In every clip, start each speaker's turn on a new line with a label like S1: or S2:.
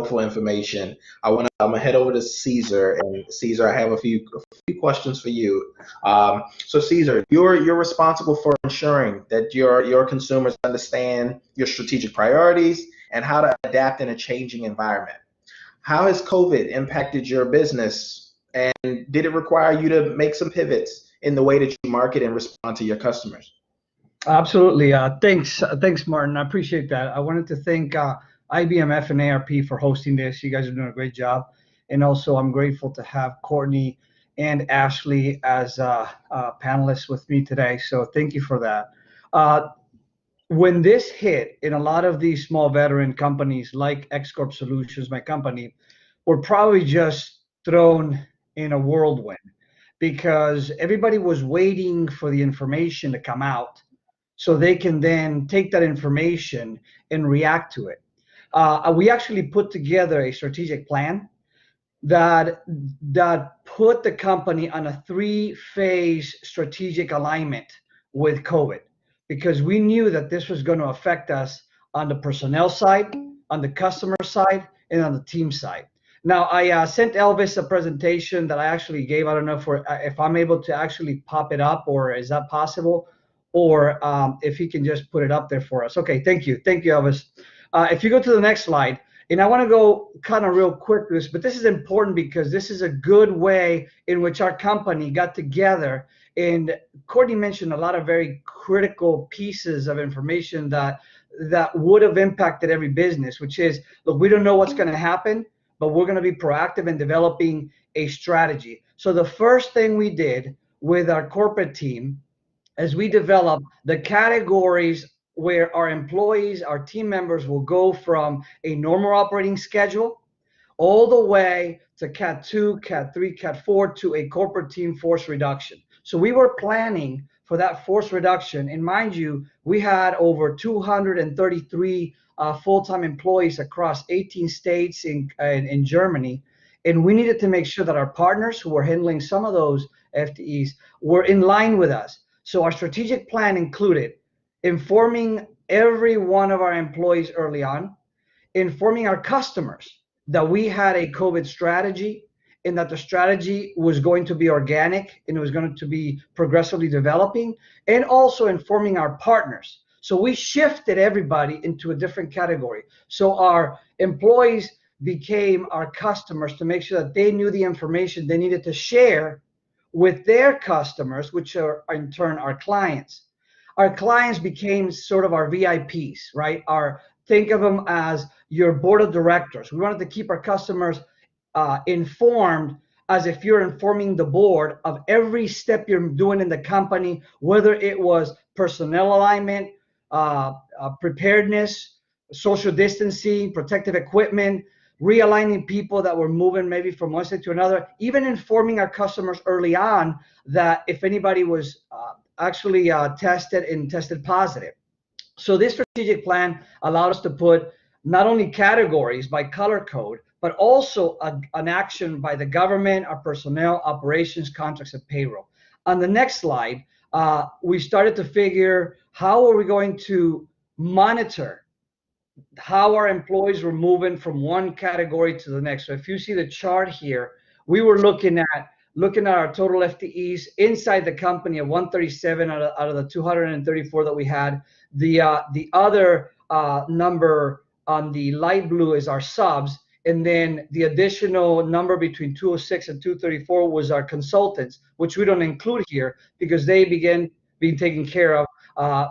S1: helpful information. I'm gonna head over to Cesar, and Cesar, I have a few questions for you. So Cesar, you're responsible for ensuring that your consumers understand your strategic priorities and how to adapt in a changing environment. How has COVID impacted your business, and did it require you to make some pivots in the way that you market and respond to your customers?
S2: Absolutely. Thanks, Martin. I appreciate that. I wanted to thank IVMF and AARP for hosting this. You guys are doing a great job. And also, I'm grateful to have Courtney and Ashley as panelists with me today. So thank you for that. When this hit in a lot of these small veteran companies like X Corp Solutions, my company, were probably just thrown in a whirlwind because everybody was waiting for the information to come out so they can then take that information and react to it. We actually put together a strategic plan that put the company on a three-phase strategic alignment with COVID, because we knew that this was going to affect us on the personnel side, on the customer side, and on the team side. Now, I sent Elvis a presentation that I actually gave. I don't know if I'm able to actually pop it up, or is that possible? Or if he can just put it up there for us. Okay, thank you, Elvis. If you go to the next slide, and I want to go kind of real quick with this, but this is important because this is a good way in which our company got together. And Courtney mentioned a lot of very critical pieces of information that would have impacted every business, which is, look, we don't know what's going to happen, but we're going to be proactive in developing a strategy. So the first thing we did with our corporate team as we develop the categories where our employees, our team members will go from a normal operating schedule all the way to Cat 2, Cat 3, Cat 4 to a corporate team force reduction. So we were planning for that force reduction. And mind you, we had over 233 full-time employees across 18 states in Germany. And we needed to make sure that our partners who were handling some of those FTEs were in line with us. So our strategic plan included informing every one of our employees early on, informing our customers that we had a COVID strategy and that the strategy was going to be organic and it was going to be progressively developing, and also informing our partners. So we shifted everybody into a different category. So our employees became our customers to make sure that they knew the information they needed to share with their customers, which are in turn our clients. Our clients became sort of our VIPs, right? Think of them as your board of directors. We wanted to keep our customers informed as if you're informing the board of every step you're doing in the company, whether it was personnel alignment, preparedness, social distancing, protective equipment, realigning people that were moving maybe from one state to another, even informing our customers early on that if anybody was actually tested positive. So this strategic plan allowed us to put not only categories by color code, but also an action by the government, our personnel, operations, contracts, and payroll. On the next slide, we started to figure how are we going to monitor how our employees were moving from one category to the next. So if you see the chart here, we were looking at our total FTEs inside the company at 137 out of the 234 that we had. The other number on the light blue is our subs, and then the additional number between 206 and 234 was our consultants, which we don't include here because they began being taken care of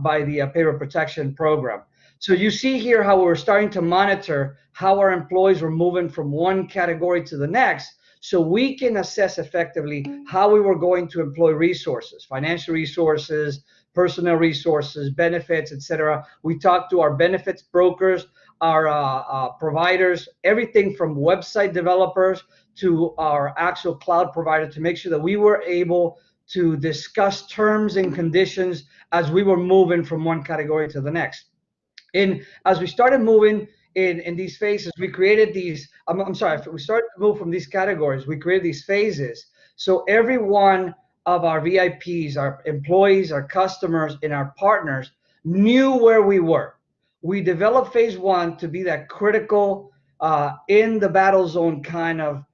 S2: by the payroll protection program. So you see here how we're starting to monitor how our employees were moving from one category to the next, so we can assess effectively how we were going to employ resources, financial resources, personnel resources, benefits, etc. We talked to our benefits brokers, our providers, everything from website developers to our actual cloud provider, to make sure that we were able to discuss terms and conditions as we were moving from one category to the next. And as we started moving in these phases, we created these, we started to move from these categories, we created these phases. So every one of our VIPs, our employees, our customers, and our partners knew where we were. We developed phase one to be that critical in the battle zone kind of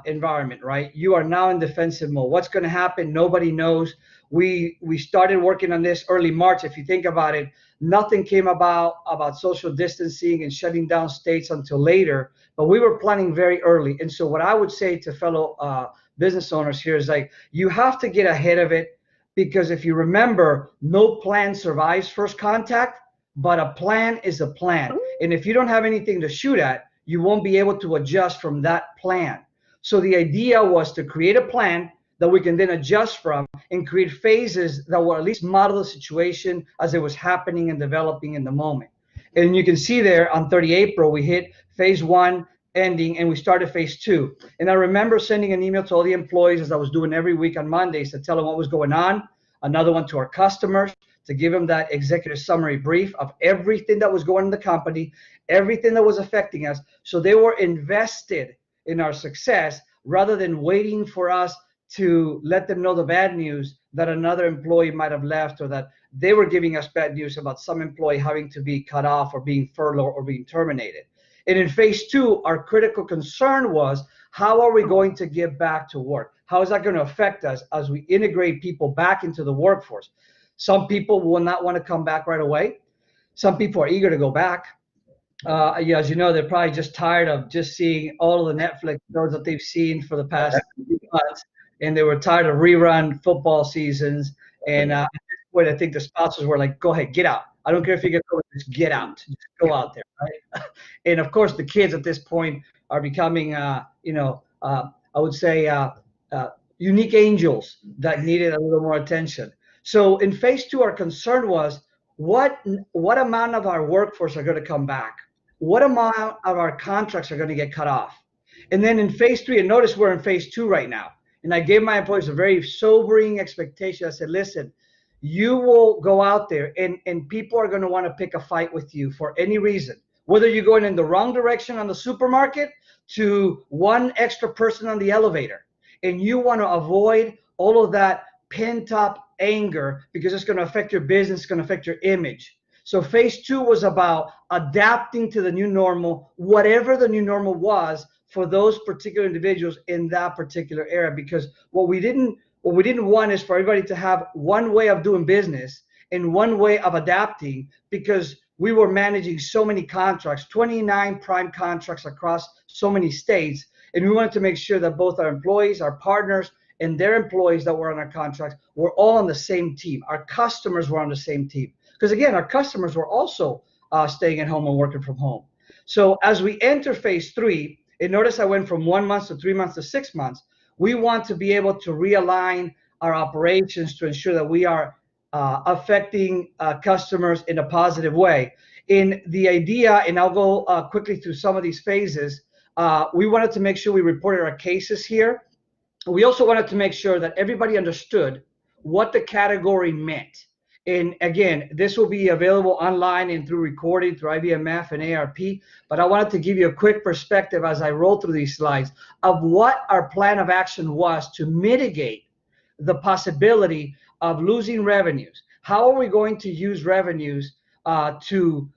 S2: environment, right? You are now in defensive mode. What's going to happen? Nobody knows. We started working on this early March. If you think about it, nothing came about social distancing and shutting down states until later. But we were planning very early. And so what I would say to fellow business owners here is like, you have to get ahead of it, because if you remember, no plan survives first contact, but a plan is a plan. And if you don't have anything to shoot at, you won't be able to adjust from that plan. So the idea was to create a plan that we can then adjust from and create phases that will at least model the situation as it was happening and developing in the moment. And you can see there on 30 April, we hit phase one ending and we started phase two. And I remember sending an email to all the employees, as I was doing every week on Mondays, to tell them what was going on. Another one to our customers, to give them that executive summary brief of everything that was going in the company, everything that was affecting us. So they were invested in our success rather than waiting for us to let them know the bad news that another employee might have left, or that they were giving us bad news about some employee having to be cut off or being furloughed or being terminated. And in phase two, our critical concern was, how are we going to get back to work? How is that going to affect us as we integrate people back into the workforce? Some people will not want to come back right away. Some people are eager to go back. Yeah, as you know, they're probably just tired of just seeing all of the Netflix shows that they've seen for the past few months, and they were tired of rerun football seasons. And at this point, I think the sponsors were like, "Go ahead, get out. I don't care if you get COVID, just get out. Just go out there." Right? And of course, the kids at this point are becoming, I would say, unique angels that needed a little more attention. So in phase two, our concern was, what amount of our workforce are going to come back? What amount of our contracts are going to get cut off? And then in phase three, and notice we're in phase two right now, and I gave my employees a very sobering expectation. I said, listen, you will go out there and people are going to want to pick a fight with you for any reason, whether you're going in the wrong direction on the supermarket to one extra person on the elevator. And you want to avoid all of that pent up anger, because it's going to affect your business, it's going to affect your image. So phase two was about adapting to the new normal, whatever the new normal was for those particular individuals in that particular area. Because what we didn't want is for everybody to have one way of doing business and one way of adapting, because we were managing so many contracts, 29 prime contracts across so many states. And we wanted to make sure that both our employees, our partners, and their employees that were on our contracts were all on the same team. Our customers were on the same team. Because again, our customers were also staying at home and working from home. So as we enter phase three, and notice I went from 1 month to 3 months to 6 months, we want to be able to realign our operations to ensure that we are affecting customers in a positive way. In the idea, and I'll go quickly through some of these phases, we wanted to make sure we reported our cases here. We also wanted to make sure that everybody understood what the category meant. And again, this will be available online and through recording through IVMF and AARP. But I wanted to give you a quick perspective as I roll through these slides of what our plan of action was to mitigate the possibility of losing revenues. How are we going to use revenues to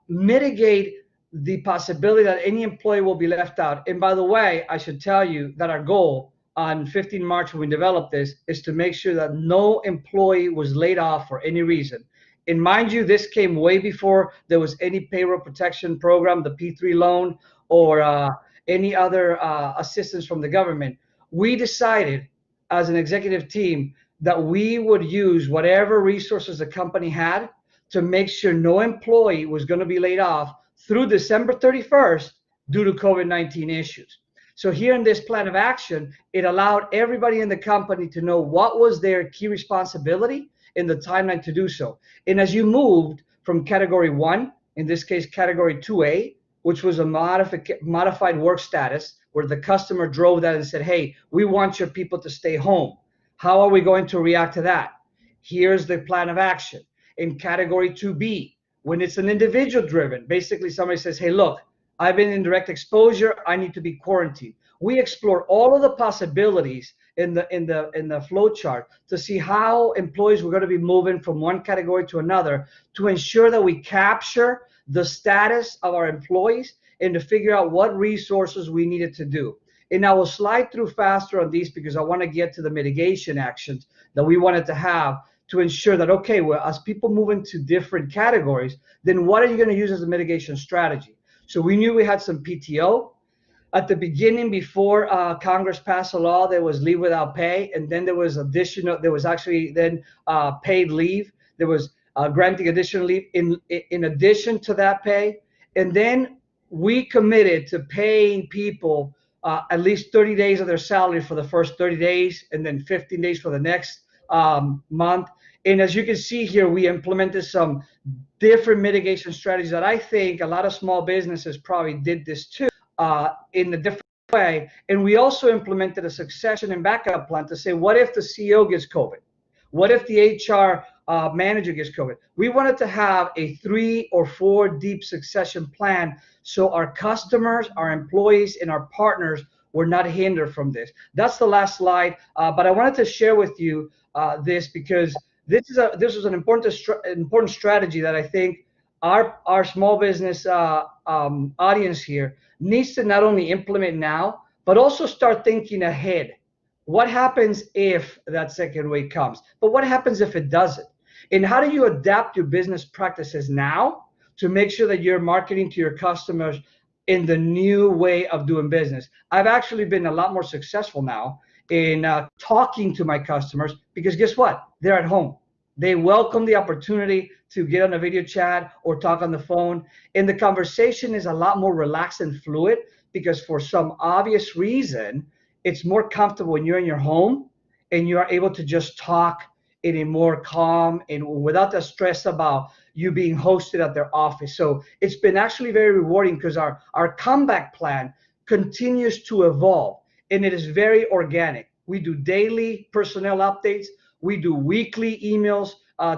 S2: mitigate the possibility that any employee will be left out? And by the way, I should tell you that our goal on 15 March when we developed this is to make sure that no employee was laid off for any reason. And mind you, this came way before there was any payroll protection program, the P3 loan, or any other assistance from the government. We decided as an executive team that we would use whatever resources the company had to make sure no employee was going to be laid off through December 31st due to COVID-19 issues. So here in this plan of action, it allowed everybody in the company to know what was their key responsibility in the timeline to do so. And as you moved from category 1, in this case category 2A, which was a modified work status, where the customer drove that and said, hey, we want your people to stay home. How are we going to react to that? Here's the plan of action. In category 2B, when it's an individual driven, basically somebody says, hey, look, I've been in direct exposure, I need to be quarantined. We explore all of the possibilities in the flow chart to see how employees were going to be moving from one category to another to ensure that we capture the status of our employees and to figure out what resources we needed to do. And I will slide through faster on these because I want to get to the mitigation actions that we wanted to have to ensure that, okay, well, as people move into different categories, then what are you going to use as a mitigation strategy? So we knew we had some PTO. At the beginning, before Congress passed a law, there was leave without pay, and then there was actually then paid leave. There was granting additional leave in addition to that pay. And then we committed to paying people at least 30 days of their salary for the first 30 days, and then 15 days for the next month. And as you can see here, we implemented some different mitigation strategies that I think a lot of small businesses probably did this too. In a different way. And we also implemented a succession and backup plan to say, what if the CEO gets COVID? What if the HR manager gets COVID? We wanted to have a 3 or 4 deep succession plan so our customers, our employees, and our partners were not hindered from this. That's the last slide, but I wanted to share with you this because this was an important strategy that I think our small business audience here needs to not only implement now, but also start thinking ahead. What happens if that second wave comes? But what happens if it doesn't? And how do you adapt your business practices now to make sure that you're marketing to your customers in the new way of doing business? I've actually been a lot more successful now in talking to my customers because guess what? They're at home. They welcome the opportunity to get on a video chat or talk on the phone. And the conversation is a lot more relaxed and fluid because for some obvious reason, it's more comfortable when you're in your home and you are able to just talk in a more calm and without the stress about you being hosted at their office. So it's been actually very rewarding because our comeback plan continues to evolve and it is very organic. We do daily personnel updates. We do weekly emails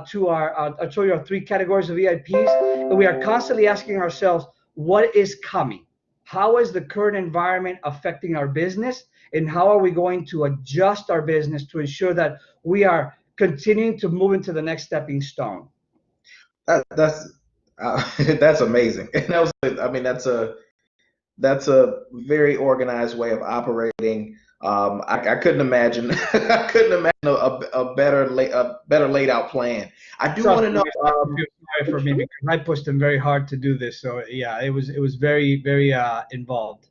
S2: to our 3 categories of VIPs, and we are constantly asking ourselves, what is coming? How is the current environment affecting our business, and how are we going to adjust our business to ensure that we are continuing to move into the next stepping stone?
S1: That's that's amazing. And that's a very organized way of operating. I couldn't imagine I couldn't imagine a better laid out plan. I do want to know.
S2: Sorry for me because I pushed them very hard to do this. So yeah, it was very involved.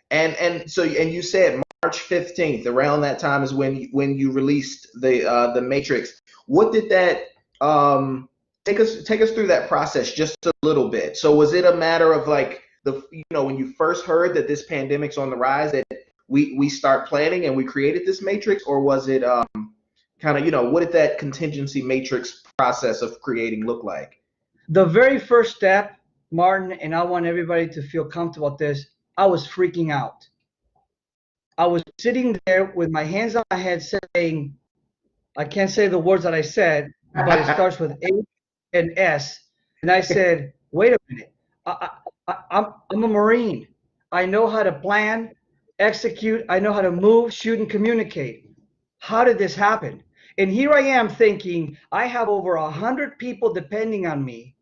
S1: And so you said March 15th, around that time is when you released the Matrix. What did that take us through that process just a little bit? So was it a matter of like when you first heard that this pandemic's on the rise that we start planning and we created this matrix, or was it kind of what did that contingency matrix process of creating look like?
S2: The very first step, Martin, and I want everybody to feel comfortable with this, I was freaking out. I was sitting there with my hands on my head saying, I can't say the words that I said, but it starts with H and S. And I said, wait a minute, I'm a Marine. I know how to plan, execute. I know how to move, shoot, and communicate. How did this happen? And here I am thinking, I have over 100 people depending on me,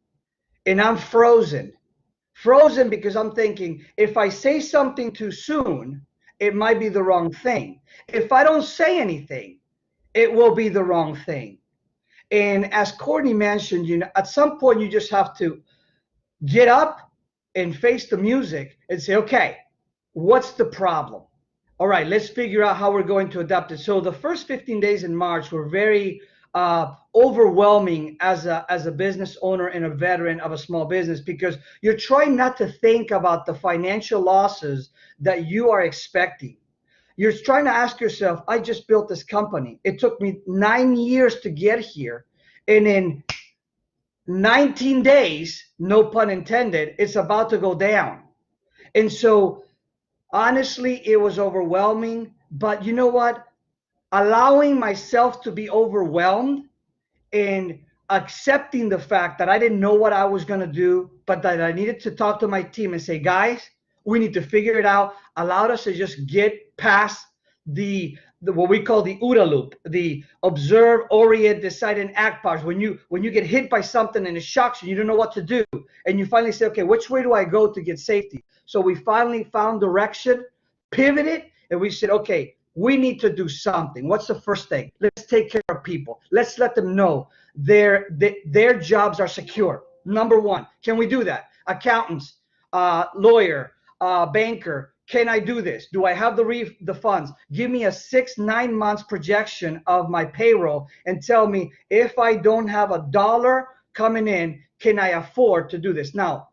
S2: and I'm frozen. Frozen because I'm thinking, if I say something too soon, it might be the wrong thing. If I don't say anything, it will be the wrong thing. And as Courtney mentioned, at some point you just have to get up and face the music and say, okay, what's the problem? All right, let's figure out how we're going to adapt it. So the first 15 days in March were very overwhelming as a business owner and a veteran of a small business because you're trying not to think about the financial losses that you are expecting. You're trying to ask yourself, I just built this company. It took me 9 years to get here. And in 19 days, no pun intended, it's about to go down. And so honestly, it was overwhelming. But you know what? Allowing myself to be overwhelmed and accepting the fact that I didn't know what I was going to do, but that I needed to talk to my team and say, guys, we need to figure it out, allowed us to just get past the what we call the OODA loop, the observe, orient, decide, and act parts. When you get hit by something and it shocks you, you don't know what to do. And you finally say, okay, which way do I go to get safety? So we finally found direction, pivoted, and we said, okay, we need to do something. What's the first thing? Let's take care of people. Let's let them know their jobs are secure. Number one, can we do that? Accountants, lawyer, banker, can I do this? Do I have the funds? Give me a 6-9 months projection of my payroll and tell me if I don't have a dollar coming in, can I afford to do this? Now,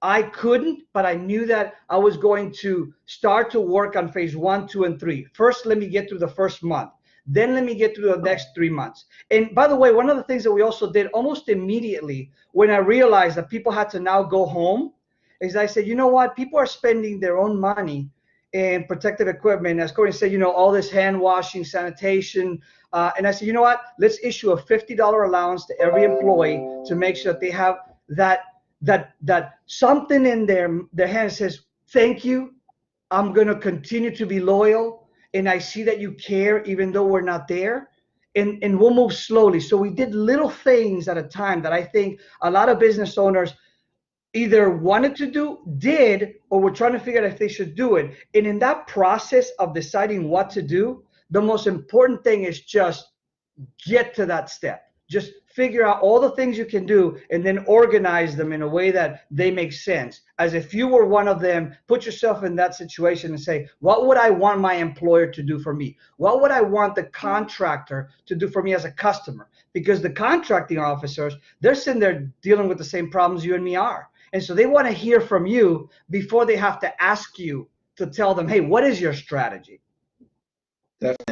S2: I couldn't, but I knew that I was going to start to work on phase 1, 2, and 3. First, let me get through the first month. Then let me get through the next 3 months. And by the way, one of the things that we also did almost immediately when I realized that people had to now go home is I said, you know what? People are spending their own money in protective equipment. As Courtney said, all this hand washing, sanitation. And I said, you know what? Let's issue a $50 allowance to every employee to make sure that they have that something in their hand says, thank you. I'm going to continue to be loyal. And I see that you care even though we're not there. And we'll move slowly. So we did little things at a time that I think a lot of business owners either wanted to do, did, or were trying to figure out if they should do it. And in that process of deciding what to do, the most important thing is just get to that step. Just figure out all the things you can do and then organize them in a way that they make sense. As if you were one of them, put yourself in that situation and say, what would I want my employer to do for me? What would I want the contractor to do for me as a customer? Because the contracting officers, they're sitting there dealing with the same problems you and me are. And so they want to hear from you before they have to ask you to tell them, hey, what is your strategy?
S1: Definitely.